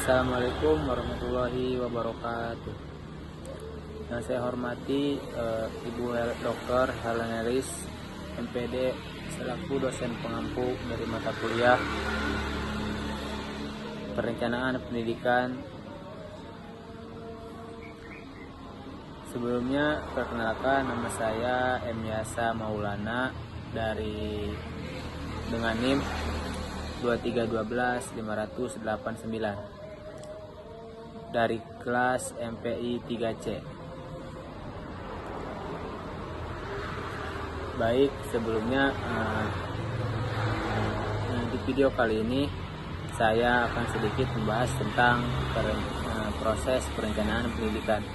Assalamualaikum warahmatullahi wabarakatuh. Yang saya hormati Ibu Dr. Helen Harris, MPD, selaku dosen pengampu dari mata kuliah Perencanaan Pendidikan. Sebelumnya perkenalkan, nama saya M. Yasa Maulana dengan NIM 2312589 dari kelas MPI 3C. Baik, sebelumnya di video kali ini saya akan sedikit membahas tentang proses perencanaan pendidikan.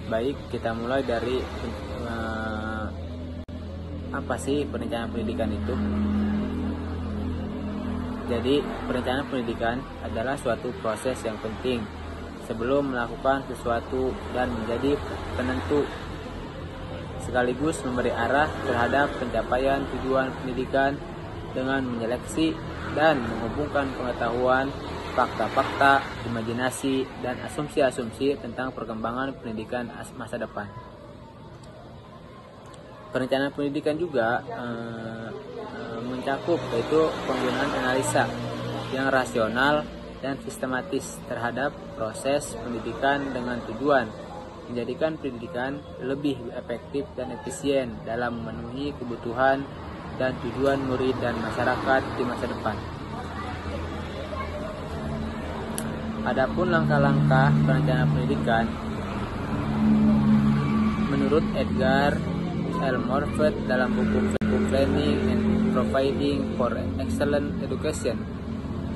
Baik, kita mulai dari apa sih perencanaan pendidikan itu? Jadi, perencanaan pendidikan adalah suatu proses yang penting sebelum melakukan sesuatu dan menjadi penentu, sekaligus memberi arah terhadap pencapaian tujuan pendidikan dengan menyeleksi dan menghubungkan pengetahuan, fakta-fakta, imajinasi, dan asumsi-asumsi tentang perkembangan pendidikan masa depan. Perencanaan pendidikan juga mencakup yaitu penggunaan analisa yang rasional dan sistematis terhadap proses pendidikan dengan tujuan menjadikan pendidikan lebih efektif dan efisien dalam memenuhi kebutuhan dan tujuan murid dan masyarakat di masa depan. Adapun langkah-langkah perencanaan pendidikan menurut Edgar L. Morfett dalam buku Planning and Providing for Excellent Education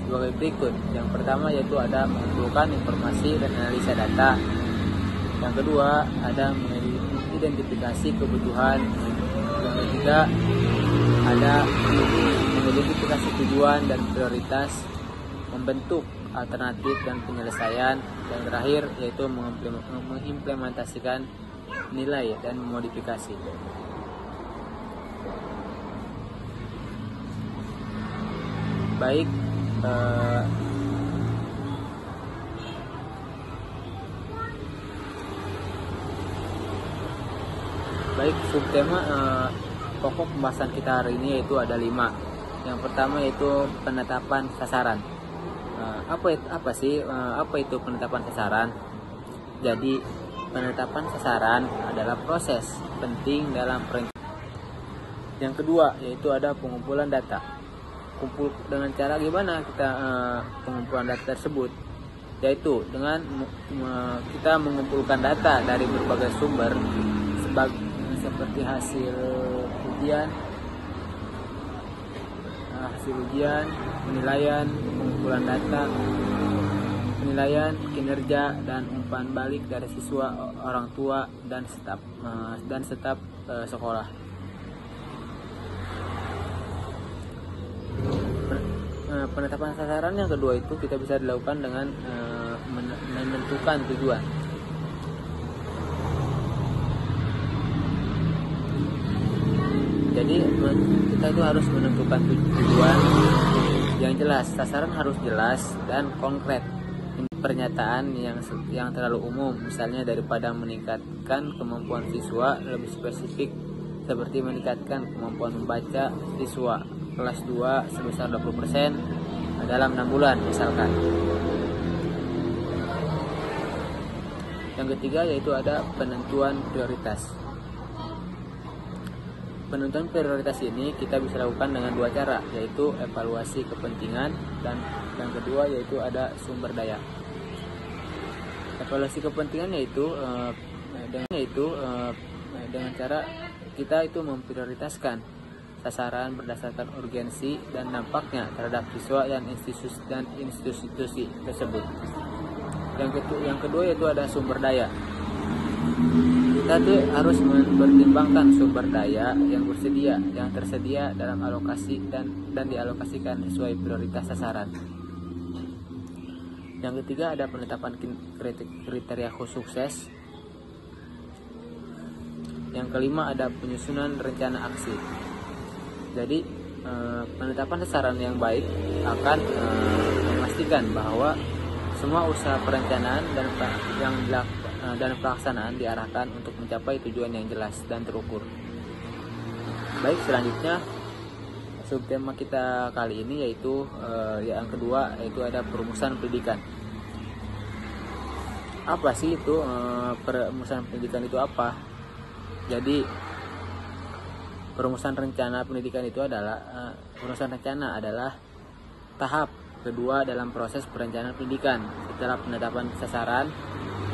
sebagai berikut. Yang pertama yaitu ada mengumpulkan informasi dan analisa data. Yang kedua ada mengidentifikasi kebutuhan. Yang ketiga ada mengidentifikasi tujuan dan prioritas, membentuk alternatif dan penyelesaian. Yang terakhir yaitu mengimplementasikan nilai dan modifikasi. Baik, subtema pokok pembahasan kita hari ini yaitu ada 5. Yang pertama yaitu penetapan sasaran. Apa itu penetapan sasaran? Jadi, penetapan sasaran adalah proses penting dalam perencanaan. Yang kedua yaitu ada pengumpulan data. Dengan cara gimana kita pengumpulan data tersebut? Yaitu dengan kita mengumpulkan data dari berbagai sumber seperti hasil ujian, penilaian, pengumpulan data, penilaian kinerja dan umpan balik dari siswa, orang tua dan staf sekolah. Penetapan sasaran yang kedua itu kita bisa dilakukan dengan menentukan tujuan. Jadi kita itu harus menentukan tujuan yang jelas. Sasaran harus jelas dan konkret. Pernyataan yang terlalu umum, misalnya daripada meningkatkan kemampuan siswa, lebih spesifik seperti meningkatkan kemampuan membaca siswa kelas 2 sebesar 20% dalam 6 bulan misalkan. Yang ketiga yaitu ada penentuan prioritas. Penentuan prioritas ini kita bisa lakukan dengan 2 cara, yaitu evaluasi kepentingan dan yang kedua yaitu ada sumber daya. Evaluasi kepentingan yaitu dengan cara kita itu memprioritaskan sasaran berdasarkan urgensi dan dampaknya terhadap siswa dan institusi tersebut. Yang kedua yaitu ada sumber daya. Kita tuh harus mempertimbangkan sumber daya yang tersedia dalam alokasi dan dialokasikan sesuai prioritas sasaran. Yang ketiga ada penetapan kriteria sukses. Yang kelima ada penyusunan rencana aksi. Jadi penetapan sasaran yang baik akan memastikan bahwa semua usaha perencanaan dan pelaksanaan diarahkan untuk mencapai tujuan yang jelas dan terukur. Baik, selanjutnya subtema kita kali ini yaitu yang kedua, yaitu ada perumusan pendidikan. Apa sih itu perumusan pendidikan itu apa? Jadi perumusan rencana pendidikan itu adalah tahap kedua dalam proses perencanaan pendidikan setelah penetapan sasaran.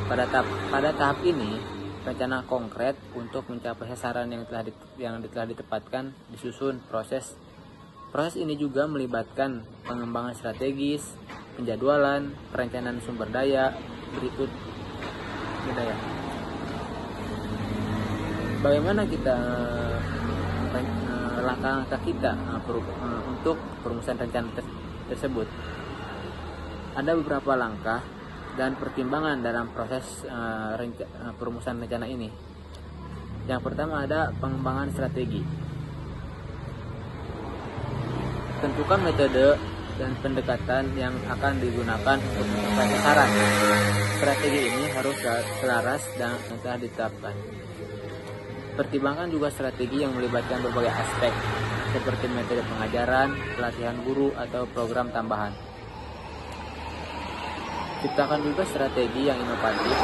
Pada tahap ini, rencana konkret untuk mencapai sasaran yang telah ditetapkan disusun. Proses ini juga melibatkan pengembangan strategis, penjadwalan, perencanaan sumber daya. Berikut bagaimana kita langkah-langkah kita untuk perumusan rencana tersebut. Ada beberapa langkah dan pertimbangan dalam proses perumusan rencana ini. Yang pertama ada pengembangan strategi. Tentukan metode dan pendekatan yang akan digunakan untuk mencapai sasaran. Strategi ini harus selaras dan telah ditetapkan. Pertimbangkan juga strategi yang melibatkan berbagai aspek, seperti metode pengajaran, pelatihan guru, atau program tambahan. Ciptakan juga strategi yang inovatif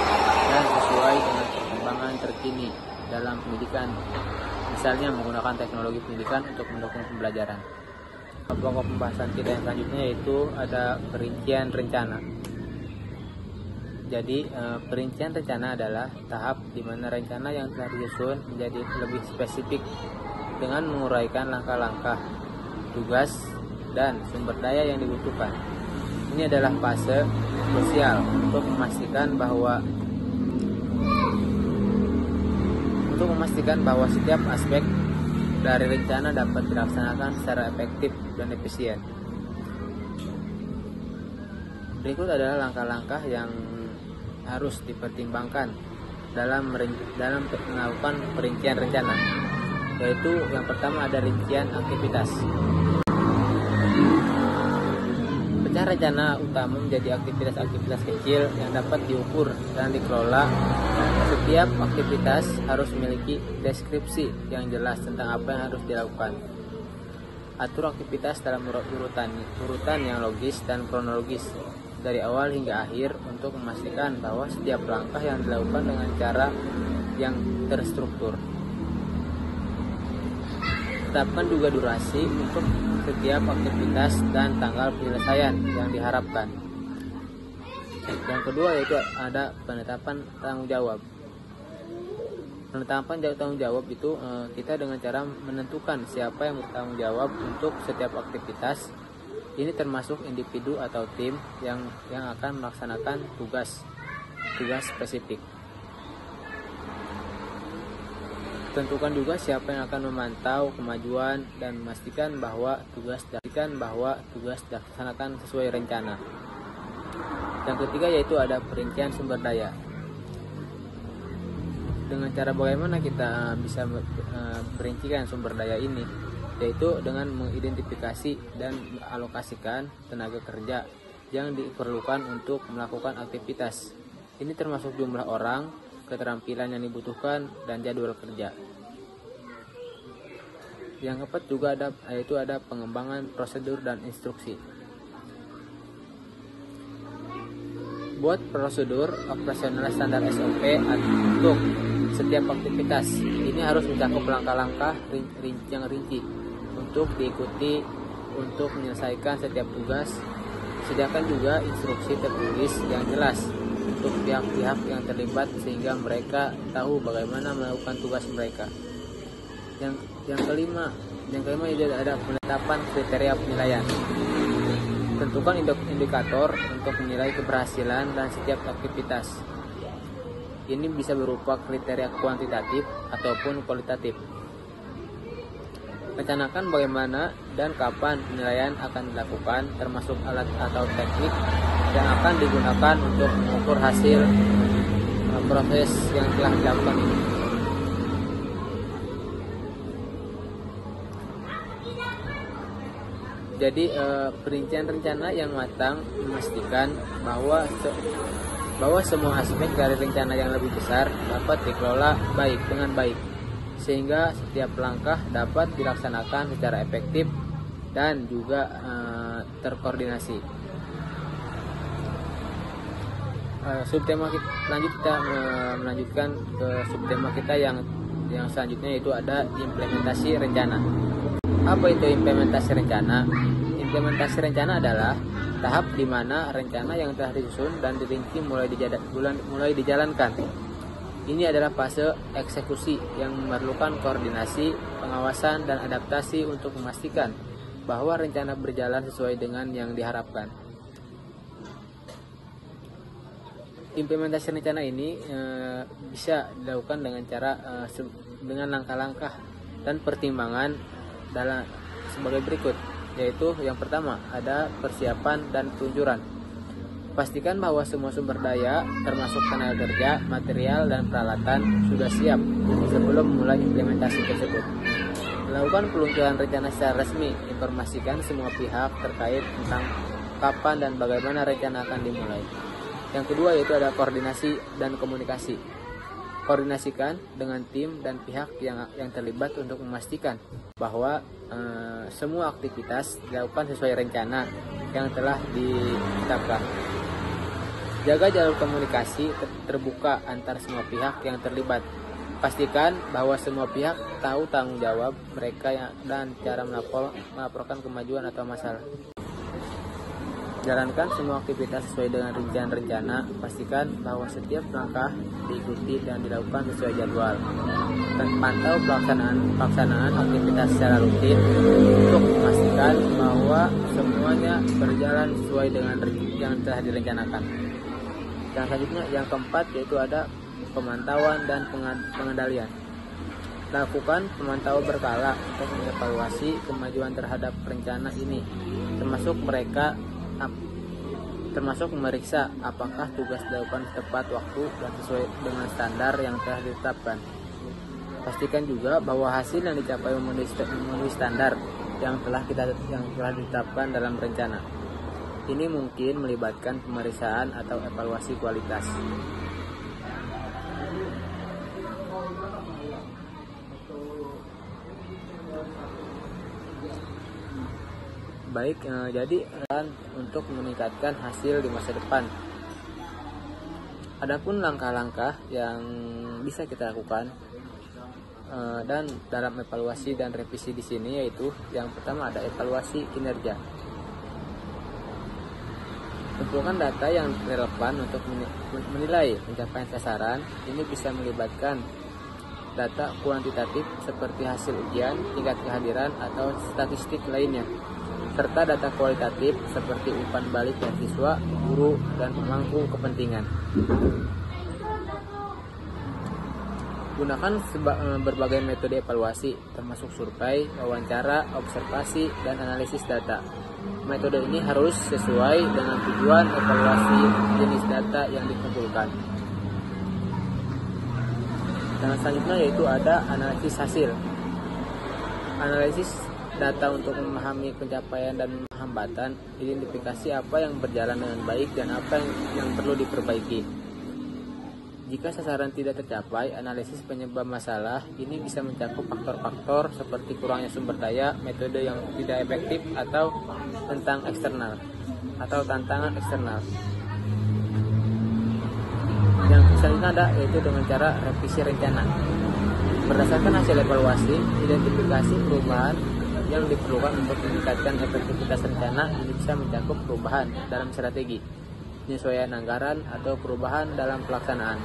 dan sesuai dengan perkembangan terkini dalam pendidikan, misalnya menggunakan teknologi pendidikan untuk mendukung pembelajaran. Pokok pembahasan kita yang selanjutnya yaitu ada perincian rencana. Jadi perincian rencana adalah tahap di mana rencana yang telah disusun menjadi lebih spesifik dengan menguraikan langkah-langkah, tugas, dan sumber daya yang dibutuhkan. Ini adalah fase krusial untuk memastikan bahwa setiap aspek dari rencana dapat dilaksanakan secara efektif dan efisien. Berikut adalah langkah-langkah yang harus dipertimbangkan dalam melakukan perincian rencana, yaitu yang pertama ada rincian aktivitas. Pecah rencana utama menjadi aktivitas-aktivitas kecil yang dapat diukur dan dikelola. Setiap aktivitas harus memiliki deskripsi yang jelas tentang apa yang harus dilakukan. Atur aktivitas dalam urutan yang logis dan kronologis dari awal hingga akhir untuk memastikan bahwa setiap langkah yang dilakukan dengan cara yang terstruktur. Tetapkan juga durasi untuk setiap aktivitas dan tanggal penyelesaian yang diharapkan. Yang kedua yaitu ada penetapan tanggung jawab. Penetapan tanggung jawab itu kita dengan cara menentukan siapa yang bertanggung jawab untuk setiap aktivitas. Ini termasuk individu atau tim yang akan melaksanakan tugas spesifik. Tentukan juga siapa yang akan memantau kemajuan dan memastikan bahwa tugas dilaksanakan sesuai rencana. Yang ketiga yaitu ada perincian sumber daya. Dengan cara bagaimana kita bisa merincikan sumber daya ini, yaitu dengan mengidentifikasi dan mengalokasikan tenaga kerja yang diperlukan untuk melakukan aktivitas. Ini termasuk jumlah orang, keterampilan yang dibutuhkan, dan jadwal kerja. Yang keempat juga ada pengembangan prosedur dan instruksi. Buat prosedur operasional standar SOP untuk setiap aktivitas. Ini harus mencakup langkah-langkah yang rinci untuk diikuti untuk menyelesaikan setiap tugas. Sediakan juga instruksi tertulis yang jelas untuk pihak-pihak yang terlibat sehingga mereka tahu bagaimana melakukan tugas mereka. Yang kelima ada penetapan kriteria penilaian. Tentukan indikator untuk menilai keberhasilan dan setiap aktivitas. Ini bisa berupa kriteria kuantitatif ataupun kualitatif. Rencanakan bagaimana dan kapan penilaian akan dilakukan, termasuk alat atau teknik yang akan digunakan untuk mengukur hasil proses yang telah dilakukan ini. Jadi perincian rencana yang matang memastikan bahwa semua aspek dari rencana yang lebih besar dapat dikelola dengan baik, sehingga setiap langkah dapat dilaksanakan secara efektif dan juga terkoordinasi. Kita melanjutkan ke subtema kita yang selanjutnya, yaitu ada implementasi rencana. Apa itu implementasi rencana? Implementasi rencana adalah tahap di mana rencana yang telah disusun dan dirinci mulai dijalankan. Ini adalah fase eksekusi yang memerlukan koordinasi, pengawasan, dan adaptasi untuk memastikan bahwa rencana berjalan sesuai dengan yang diharapkan. Implementasi rencana ini bisa dilakukan dengan langkah-langkah dan pertimbangan sebagai berikut, yaitu yang pertama ada persiapan dan peluncuran. Pastikan bahwa semua sumber daya termasuk tenaga kerja, material, dan peralatan sudah siap sebelum memulai implementasi tersebut. Lakukan peluncuran rencana secara resmi, informasikan semua pihak terkait tentang kapan dan bagaimana rencana akan dimulai. Yang kedua yaitu ada koordinasi dan komunikasi. Koordinasikan dengan tim dan pihak yang terlibat untuk memastikan bahwa semua aktivitas dilakukan sesuai rencana yang telah ditetapkan. Jaga jalur komunikasi terbuka antar semua pihak yang terlibat. Pastikan bahwa semua pihak tahu tanggung jawab mereka dan cara melaporkan kemajuan atau masalah. Jalankan semua aktivitas sesuai dengan rincian rencana. Pastikan bahwa setiap langkah diikuti dan dilakukan sesuai jadwal. Dan pantau pelaksanaan aktivitas secara rutin untuk memastikan bahwa semuanya berjalan sesuai dengan yang telah direncanakan. Yang selanjutnya, yang keempat, yaitu ada pemantauan dan pengendalian. Lakukan pemantauan berkala untuk mengevaluasi kemajuan terhadap rencana ini, termasuk memeriksa apakah tugas dilakukan tepat waktu dan sesuai dengan standar yang telah ditetapkan. Pastikan juga bahwa hasil yang dicapai memenuhi standar yang telah ditetapkan dalam rencana. Ini mungkin melibatkan pemeriksaan atau evaluasi kualitas. Baik, jadi untuk meningkatkan hasil di masa depan. Adapun langkah-langkah yang bisa kita lakukan dan dalam evaluasi dan revisi di sini, yaitu yang pertama ada evaluasi kinerja. Kumpulkan data yang relevan untuk menilai pencapaian sasaran. Ini bisa melibatkan data kuantitatif seperti hasil ujian, tingkat kehadiran, atau statistik lainnya, serta data kualitatif seperti umpan balik dari siswa, guru, dan pemangku kepentingan. Gunakan berbagai metode evaluasi, termasuk survei, wawancara, observasi, dan analisis data. Metode ini harus sesuai dengan tujuan evaluasi jenis data yang dikumpulkan. Dan selanjutnya yaitu ada analisis hasil. Analisis data untuk memahami pencapaian dan hambatan, identifikasi apa yang berjalan dengan baik dan apa yang perlu diperbaiki. Jika sasaran tidak tercapai, analisis penyebab masalah ini bisa mencakup faktor-faktor seperti kurangnya sumber daya, metode yang tidak efektif, atau tantangan eksternal. Yang selanjutnya ada yaitu dengan cara revisi rencana. Berdasarkan hasil evaluasi, identifikasi perubahan yang diperlukan untuk meningkatkan efektivitas rencana. Ini bisa mencakup perubahan dalam strategi, penyesuaian anggaran, atau perubahan dalam pelaksanaan.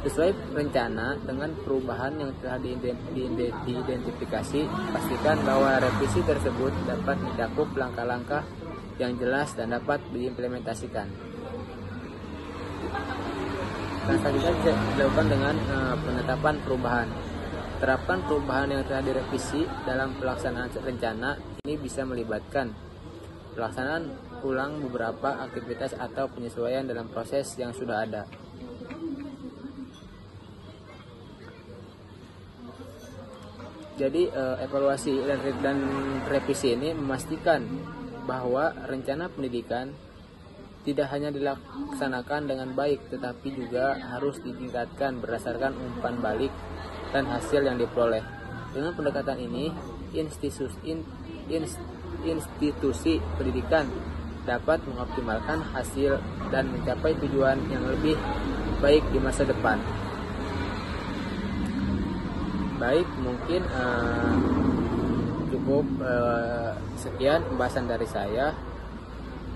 Sesuai rencana dengan perubahan yang telah diidentifikasi, pastikan bahwa revisi tersebut dapat mencakup langkah-langkah yang jelas dan dapat diimplementasikan. Dan selanjutnya bisa dilakukan dengan penetapan perubahan. Terapkan perubahan yang telah direvisi dalam pelaksanaan rencana. Ini bisa melibatkan pelaksanaan ulang beberapa aktivitas atau penyesuaian dalam proses yang sudah ada. Jadi evaluasi dan revisi ini memastikan bahwa rencana pendidikan tidak hanya dilaksanakan dengan baik, tetapi juga harus ditingkatkan berdasarkan umpan balik dan hasil yang diperoleh. Dengan pendekatan ini, institusi pendidikan dapat mengoptimalkan hasil dan mencapai tujuan yang lebih baik di masa depan. Baik, mungkin cukup sekian pembahasan dari saya.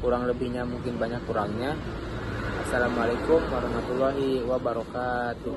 Kurang lebihnya mungkin banyak kurangnya. Assalamualaikum warahmatullahi wabarakatuh.